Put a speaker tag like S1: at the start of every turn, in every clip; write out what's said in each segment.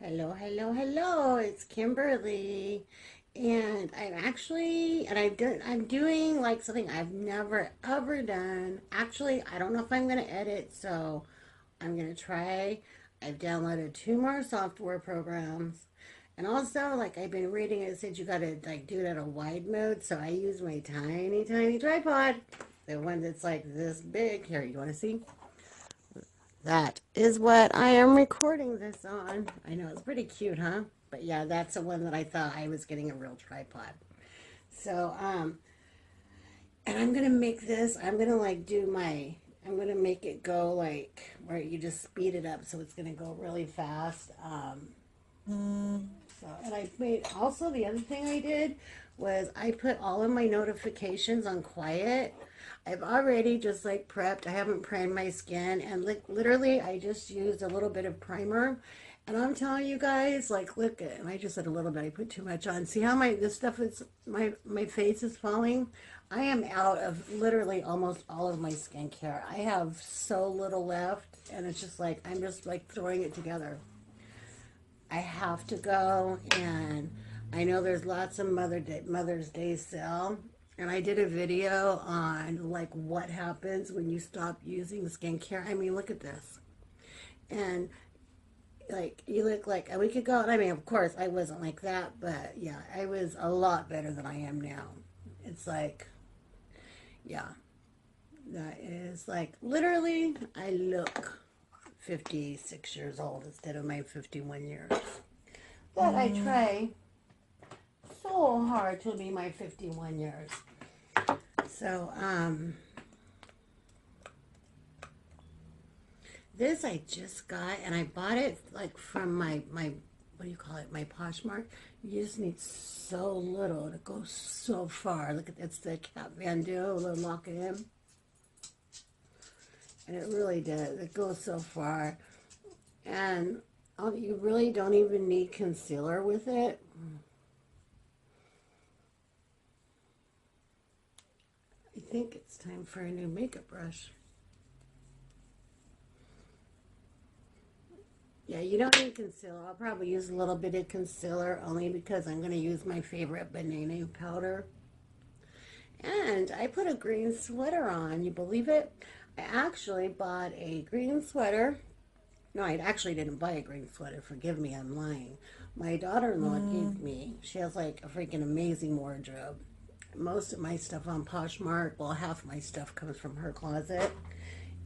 S1: Hello, hello, hello. It's Kimberly. And I'm doing like something I've never ever done. Actually, I don't know if I'm going to edit, so I'm going to try. I've downloaded two more software programs. And also, like I've been reading, it said you got to like do it at a wide mode. So I use my tiny, tiny tripod. The one that's like this big. Here, you want to see? That is what I am recording this on. I know it's pretty cute, huh? But yeah, that's the one that I thought I was getting a real tripod. So, and I'm gonna make this, I'm gonna make it go like where you just speed it up so it's gonna go really fast. And I made, also the other thing I did was I put all of my notifications on quiet. I've already just like prepped. I haven't primed my skin, and like literally I just used a little bit of primer. And I'm telling you guys, like, look at, and I just said a little bit, I put too much on. See how this stuff is, my face is falling? I am out of literally almost all of my skincare. I have so little left, and it's just like, I'm just like throwing it together. I have to go, and I know there's lots of Mother's Day sale, and I did a video on like what happens when you stop using skincare. I mean, look at this, and like you look like a week ago, and I mean, of course, I wasn't like that, but yeah, I was a lot better than I am now. It's like, yeah, that is like literally, I look 56 years old instead of my 51 years. But I try so hard to be my 51 years. So, this I just got, and I bought it like from my what do you call it? My Poshmark. You just need so little to go so far. Look at that's the Kat Van D, little lock it in. And it really did. It goes so far. And you really don't even need concealer with it. I think it's time for a new makeup brush. Yeah, you don't need concealer. I'll probably use a little bit of concealer only because I'm going to use my favorite banana powder. And I put a green sweater on. You believe it? I actually bought a green sweater. No, I actually didn't buy a green sweater. Forgive me, I'm lying. My daughter-in-law gave me. She has like a freaking amazing wardrobe. Most of my stuff on Poshmark, well, half my stuff comes from her closet.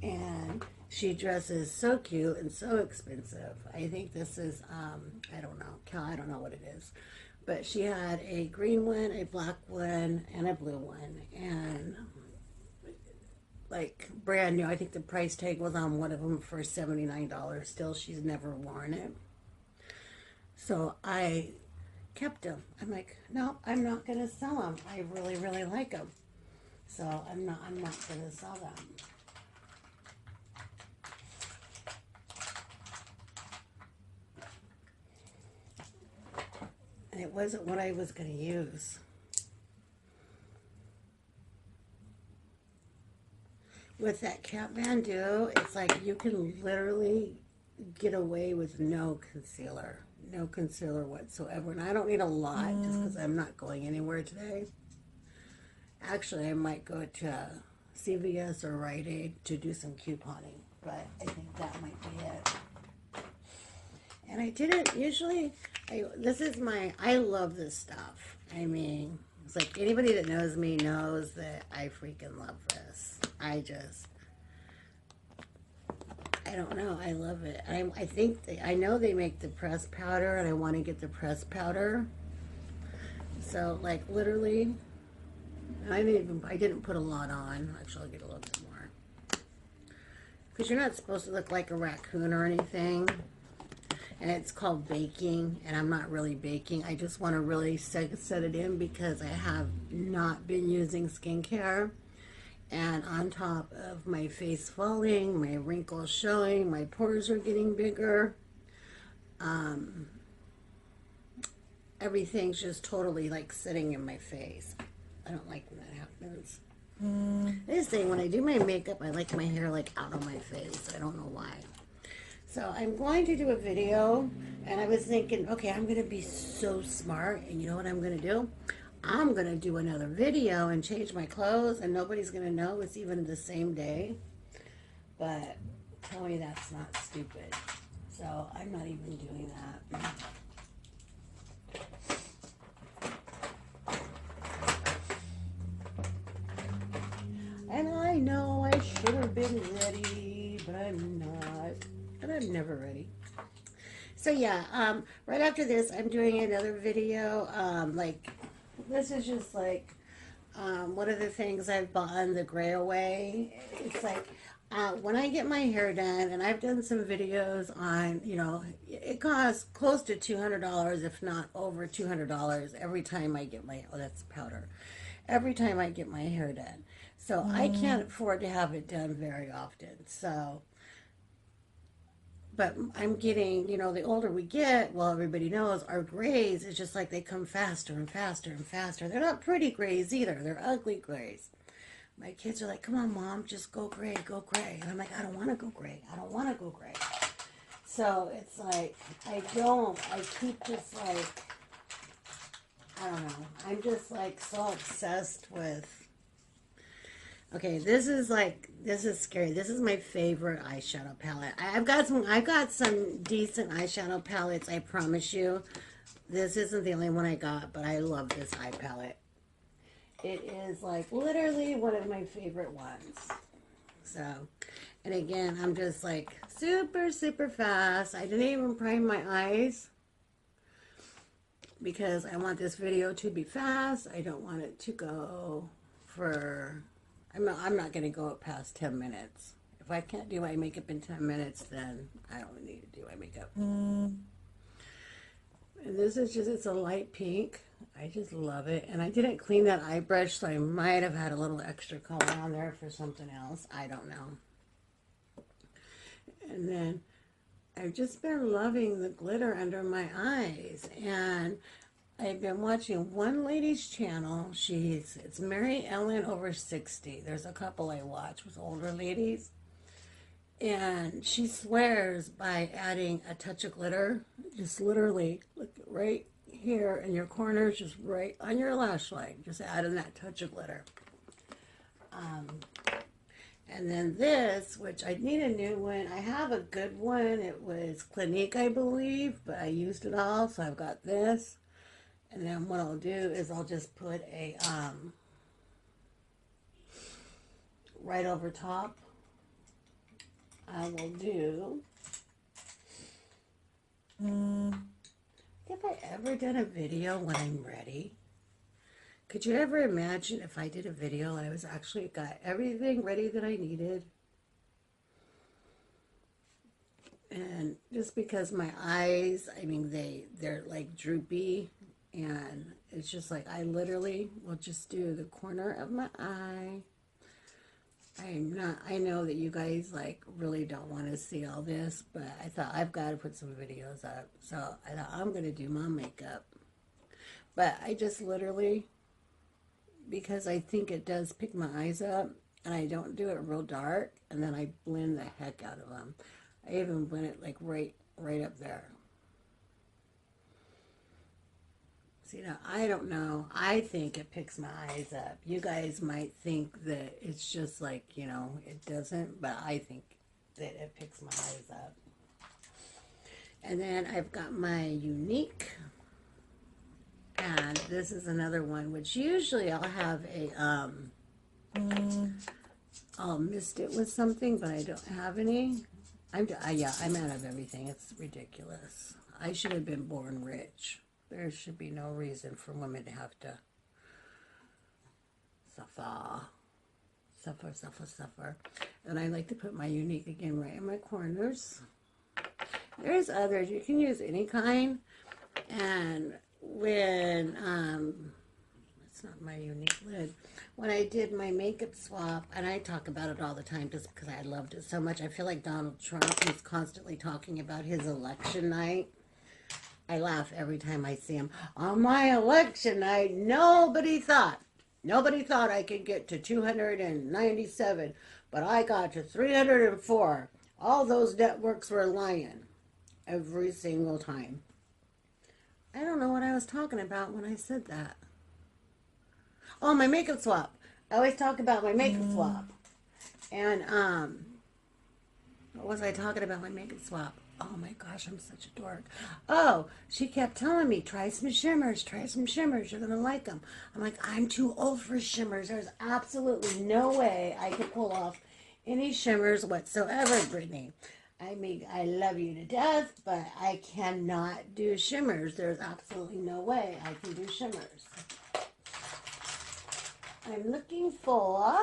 S1: And she dresses so cute and so expensive. I think this is, I don't know, I don't know what it is. But she had a green one, a black one, and a blue one. And like brand new. I think the price tag was on one of them for $79. Still, she's never worn it. So I kept them. I'm like, no, I'm not going to sell them. I really, really like them. So I'm not going to sell them. And it wasn't what I was going to use. With that Kat Van D, it's like you can literally get away with no concealer. No concealer whatsoever. And I don't need a lot just because I'm not going anywhere today. Actually, I might go to CVS or Rite Aid to do some couponing. But I think that might be it. And I didn't usually, I love this stuff. I mean, it's like anybody that knows me knows that I freaking love this. I don't know, I love it. I think, I know they make the pressed powder, and I want to get the pressed powder. So, like, literally, I didn't put a lot on. Actually, I'll get a little bit more. Because you're not supposed to look like a raccoon or anything. And it's called baking, and I'm not really baking. I just want to really set it in because I have not been using skincare. And on top of my face falling, my wrinkles showing, my pores are getting bigger. Everything's just totally like sitting in my face. I don't like when that happens. This thing, when I do my makeup, I like my hair like out of my face. I don't know why. So I'm going to do a video, And I was thinking, okay, I'm going to be so smart. And you know what I'm going to do? I'm going to do another video and change my clothes, and nobody's going to know it's even the same day. But tell me that's not stupid. So I'm not even doing that. And I know I should have been ready, but I'm not. And I'm never ready. So yeah, right after this, I'm doing another video. Like, this is just like one of the things I've bought on the gray away. It's like when I get my hair done, and I've done some videos on, you know, it costs close to $200, if not over $200 every time I get my, oh, that's powder, every time I get my hair done. So I can't afford to have it done very often. So, but I'm getting, you know, the older we get, well, everybody knows our grays is just like they come faster and faster and faster. They're not pretty grays either. They're ugly grays. My kids are like, come on, Mom, just go gray, go gray. And I'm like, I don't want to go gray. I don't want to go gray. So it's like, I keep just like, I don't know. I'm just like so obsessed with, okay, this is scary. This is my favorite eyeshadow palette. I've got some decent eyeshadow palettes, I promise you. This isn't the only one I got, but I love this eye palette. It is like literally one of my favorite ones. So, and again, I'm just like super, super fast. I didn't even prime my eyes because I want this video to be fast. I don't want it to go for, I'm not going to go up past 10 minutes. If I can't do my makeup in 10 minutes, then I don't need to do my makeup. And this is just, it's a light pink. I just love it. And I didn't clean that eye brush, so I might have had a little extra color on there for something else. I don't know. And then I've just been loving the glitter under my eyes. And I've been watching one lady's channel. It's Mary Ellen over 60. There's a couple I watch with older ladies. And she swears by adding a touch of glitter. Just literally, look right here in your corners, just right on your lash line. Just adding that touch of glitter. And then this, which I need a new one. I have a good one. It was Clinique, I believe, but I used it all, so I've got this. And then what I'll do is I'll just put a, right over top, I will do, have I ever done a video when I'm ready? Could you ever imagine if I did a video and I was actually got everything ready that I needed? And just because my eyes, I mean, they're like droopy, and it's just like I literally will just do the corner of my eye. I know that you guys like really don't want to see all this, but I thought I've got to put some videos up. So I thought I'm going to do my makeup. But I just literally, because I think it does pick my eyes up, and I don't do it real dark, and then I blend the heck out of them. I even blend it like right up there. See, now, I don't know. I think it picks my eyes up. You guys might think that it's just like, you know, it doesn't, but I think that it picks my eyes up. And then I've got my Unique, and this is another one, which usually I'll have a, I'll mist it with something, but I don't have any. Yeah, I'm out of everything. It's ridiculous. I should have been born rich. There should be no reason for women to have to suffer. And I like to put my Unique again right in my corners. There's others. You can use any kind. And when, it's not my Unique lid. When I did my makeup swap, and I talk about it all the time just because I loved it so much. I feel like Donald Trump, he's constantly talking about his election night. I laugh every time I see him. On my election night, nobody thought I could get to 297, but I got to 304. All those networks were lying. every single time. I don't know what I was talking about when I said that. Oh, my makeup swap. I always talk about my makeup swap. And, what was I talking about my makeup swap? Oh my gosh, I'm such a dork. Oh, she kept telling me, try some shimmers, you're gonna like them. I'm like, I'm too old for shimmers. There's absolutely no way I could pull off any shimmers whatsoever, Brittany. I mean, I love you to death, but I cannot do shimmers. There's absolutely no way I can do shimmers. I'm looking for...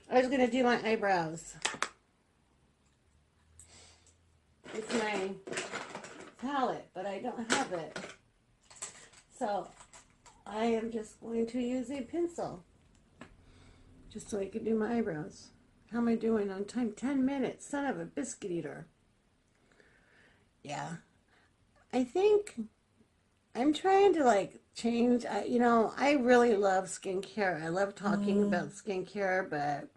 S1: I was going to do my eyebrows. It's my palette, but I don't have it. So, I am just going to use a pencil. Just so I can do my eyebrows. How am I doing on time? 10 minutes. Son of a biscuit eater. Yeah. I think I'm trying to like change. You know, I really love skincare. I love talking about skincare, but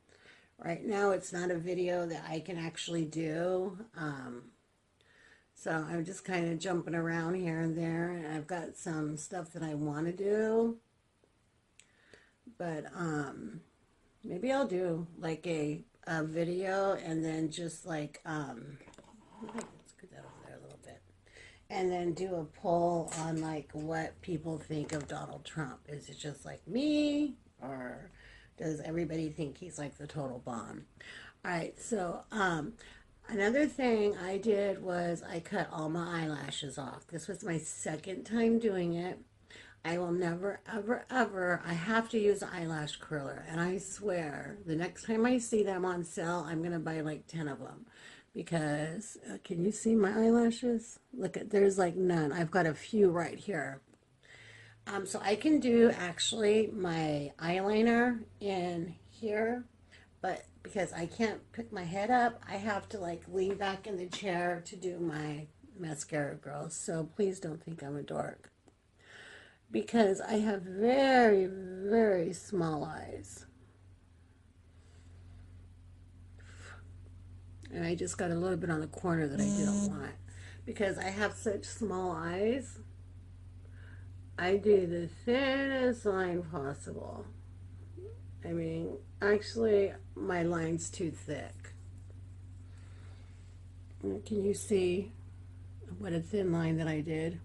S1: right now it's not a video that I can actually do. So I'm just kind of jumping around here and there, and I've got some stuff that I want to do. But maybe I'll do like a video and then just like let's get that over there a little bit, and then do a poll on like what people think of Donald Trump. Is it just like me, or does everybody think he's like the total bomb? All right, so another thing I did was I cut all my eyelashes off. This was my second time doing it. I will never, ever, ever, I have to use an eyelash curler. And I swear, the next time I see them on sale, I'm going to buy like 10 of them. Because, can you see my eyelashes? Look, there's like none. I've got a few right here. So I can do actually my eyeliner in here. But because I can't pick my head up, I have to like lean back in the chair to do my mascara, girls. So please don't think I'm a dork. Because I have very, very small eyes. And I just got a little bit on the corner that I didn't want. Because I have such small eyes, I do the thinnest line possible. I mean, actually, my line's too thick. Can you see what a thin line that I did?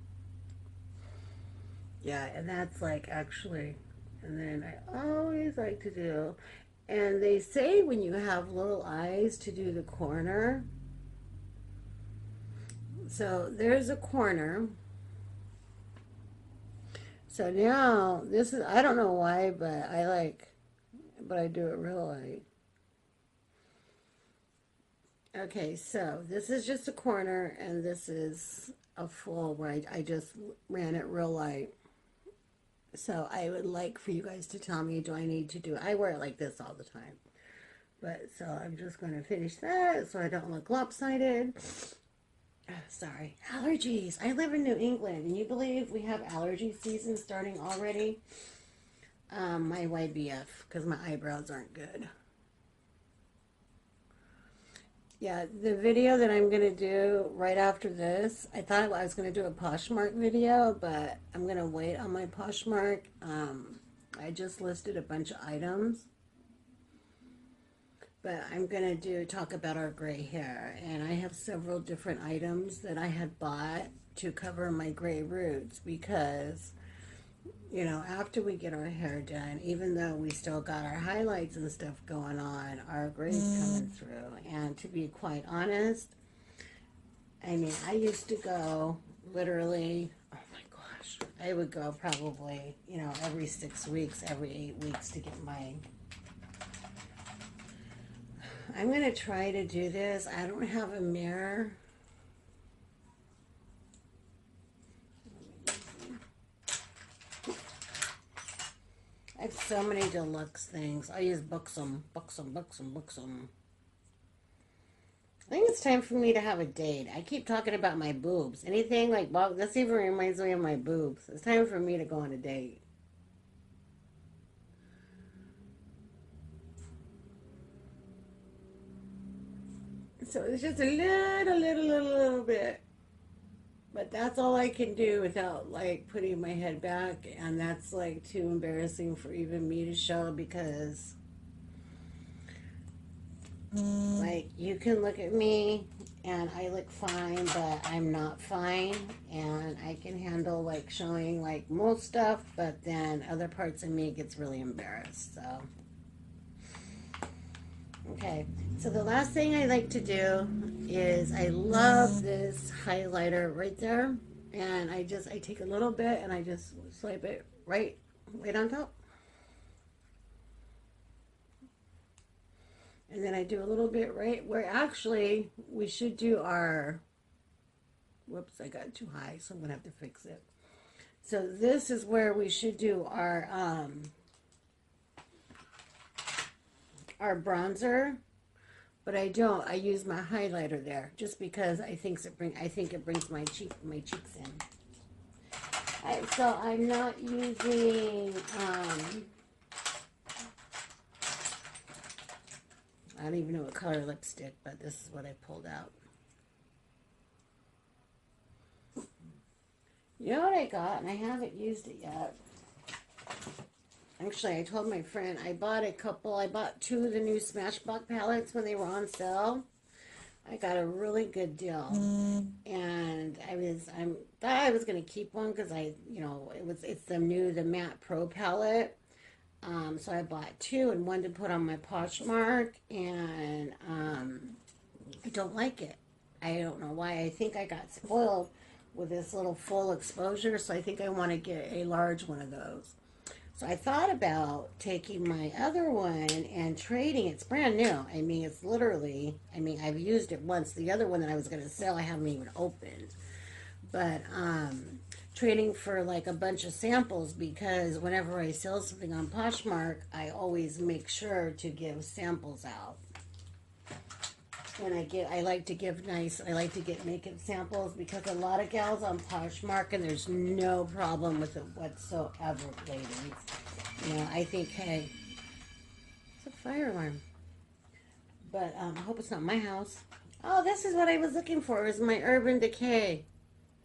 S1: Yeah, and that's like actually, and then I always like to do, and they say when you have little eyes to do the corner. So there's a corner. So now this is, I don't know why, but I do it real light. Okay, so this is just a corner, and this is a full right. I just ran it real light. So I would like for you guys to tell me, do I need to do it? I wear it like this all the time. But so I'm just going to finish that so I don't look lopsided. Sorry. Allergies. I live in New England, and you believe we have allergy season starting already? My YBF, because my eyebrows aren't good. Yeah, the video that I'm going to do right after this, I thought I was going to do a Poshmark video, but I'm going to wait on my Poshmark. I just listed a bunch of items, but I'm going to talk about our gray hair, and I have several different items that I had bought to cover my gray roots because, you know, after we get our hair done, even though we still got our highlights and stuff going on, our gray's coming through. And to be quite honest, I mean, I used to go literally, oh my gosh, I would go probably, you know, every 6 weeks, every 8 weeks to get my... I'm going to try to do this. I don't have a mirror. I have so many deluxe things. I use Buxom. I think it's time for me to have a date. I keep talking about my boobs. Anything like, well, this even reminds me of my boobs. It's time for me to go on a date. So it's just a little bit. But that's all I can do without like putting my head back, and that's like too embarrassing for even me to show because like you can look at me and I look fine, but I'm not fine, and I can handle like showing like most stuff, but then other parts of me gets really embarrassed. So okay, so the last thing I like to do is I love this highlighter right there, and I take a little bit and I just swipe it right on top. And then I do a little bit right where actually we should do our, whoops, I got too high, so I'm gonna have to fix it. So this is where we should do our bronzer, but I don't. I use my highlighter there just because I think it brings my cheeks in. So I'm not using I don't even know what color lipstick, but this is what I pulled out. You know what I got, and I haven't used it yet. Actually, I told my friend I bought two of the new Smashbox palettes when they were on sale. I got a really good deal, and thought I was gonna keep one because it's the matte pro palette. So I bought two and one to put on my Poshmark, and I don't like it. I don't know why. I think I got spoiled with this little full exposure, so I think I want to get a large one of those. So I thought about taking my other one and trading. It's brand new. I mean, it's literally, I've used it once. The other one that I was going to sell, I haven't even opened. But trading for like a bunch of samples, because whenever I sell something on Poshmark, I always make sure to give samples out. And I like to get makeup samples because a lot of gals on Poshmark, and there's no problem with it whatsoever, ladies. You know, I think, hey, it's a fire alarm. But I hope it's not my house. Oh, this is what I was looking for, is my Urban Decay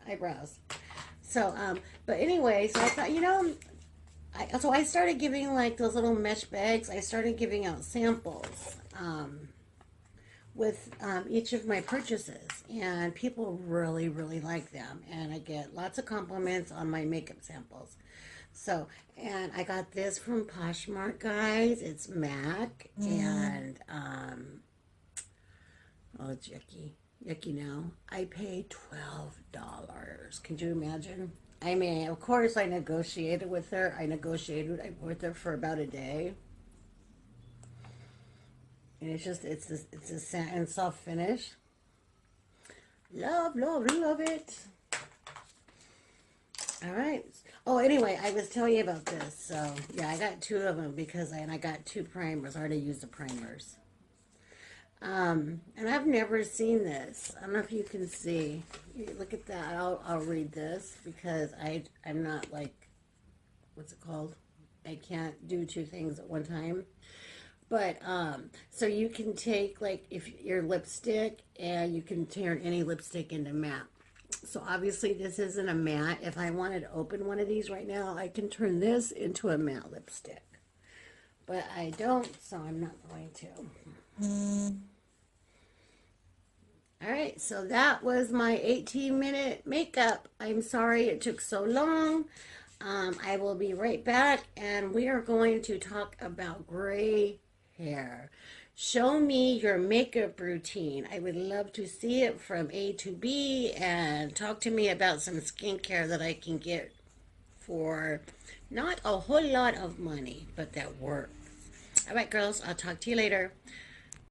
S1: eyebrows. So, but anyway, so I thought, I started giving like those little mesh bags. I started giving out samples. With each of my purchases, and people really like them, and I get lots of compliments on my makeup samples. So, and I got this from Poshmark, guys. It's MAC, and oh, it's yucky now. I paid $12. Can you imagine? I mean, of course I negotiated with her. I negotiated with her for about a day. And it's a satin soft finish. Love it. All right. Oh, anyway, I was telling you about this. So, yeah, I got two of them because I got two primers. I already used the primers. And I've never seen this. I don't know if you can see. Look at that. I'll read this because I'm not like, what's it called? I can't do two things at one time. But, so you can take, like, if your lipstick, and you can turn any lipstick into matte. So, obviously, this isn't a matte. If I wanted to open one of these right now, I can turn this into a matte lipstick. But I don't, so I'm not going to. Alright, so that was my 18-minute makeup. I'm sorry it took so long. I will be right back, and we are going to talk about gray hair. Show me your makeup routine. I would love to see it from A to B, and talk to me about some skincare that I can get for not a whole lot of money, but that works. All right, girls, I'll talk to you later.